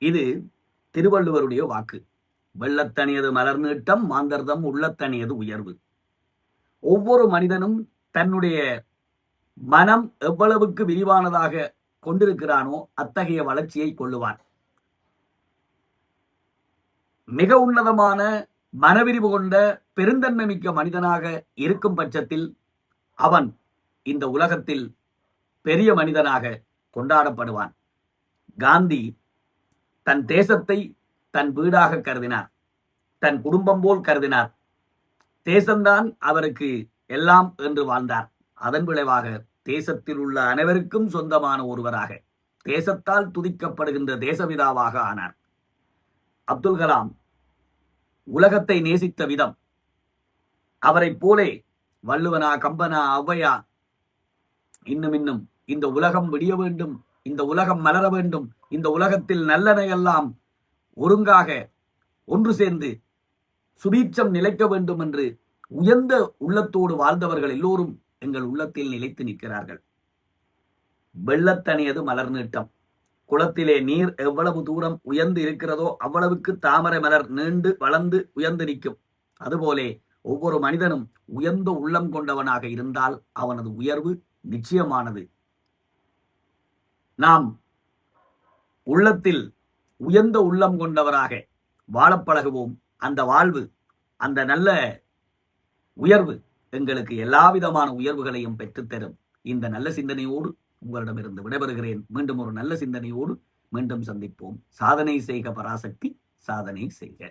இது திருவள்ளுவருடைய வாக்கு. வெள்ளத்தணியது மலர் நீட்டம், மாந்தர்தம் உள்ளத்தணியது உயர்வு. ஒவ்வொரு மனிதனும் தன்னுடைய மனம் எவ்வளவுக்கு விரிவானதாக கொண்டிருக்கிறானோ அத்தகைய வளர்ச்சியை கொள்ளுவான். மிக உன்னதமான மனவிரிவு கொண்ட பெருந்தன்மை மிக்க மனிதனாக இருக்கும் பட்சத்தில் அவன் இந்த உலகத்தில் பெரிய மனிதனாக கொண்டாடப்படுவான். காந்தி தன் தேசத்தை தன் வீடாக கருதினார், தன் குடும்பம் போல் கருதினார். தேசம்தான் அவருக்கு எல்லாம் என்று வாழ்ந்தார். அதன் விளைவாக தேசத்தில் உள்ள அனைவருக்கும் சொந்தமான ஒருவராக, தேசத்தால் துதிக்கப்படுகின்ற தேசபிதாவாக ஆனார். அப்துல் கலாம் உலகத்தை நேசித்த விதம், அவரை போலே வள்ளுவனா, கம்பனா, ஔவையா, இன்னும் இந்த உலகம் விடிய வேண்டும், இந்த உலகம் மலர வேண்டும், இந்த உலகத்தில் நல்லனையெல்லாம் ஒருங்காக ஒன்று சேர்ந்து சுபீட்சம் நிலைக்க வேண்டும் என்று உயர்ந்த உள்ளத்தோடு வாழ்ந்தவர்கள் எல்லோரும் எங்கள் உள்ளத்தில் நிலைத்து நிற்கிறார்கள். வெள்ளத்தணியது மலர் நீட்டம். குளத்திலே நீர் எவ்வளவு தூரம் உயர்ந்து இருக்கிறதோ அவ்வளவுக்கு தாமரை மலர் நீண்டு வளர்ந்து உயர்ந்து நிற்கும். அதுபோலே ஒவ்வொரு மனிதனும் உயர்ந்த உள்ளம் கொண்டவனாக இருந்தால் அவனது உயர்வு நிச்சயமானது. நாம் உள்ளத்தில் உயர்ந்த உள்ளம் கொண்டவராக வாழப்பழகுவோம். அந்த வாழ்வு, அந்த நல்ல உயர்வு எங்களுக்கு எல்லா விதமான உயர்வுகளையும் பெற்றுத்தரும். இந்த நல்ல சிந்தனையோடு உங்களிடமிருந்து விடைபெறுகிறேன். மீண்டும் ஒரு நல்ல சிந்தனையோடு மீண்டும் சந்திப்போம். சாதனை செய்க பராசக்தி, சாதனை செய்க.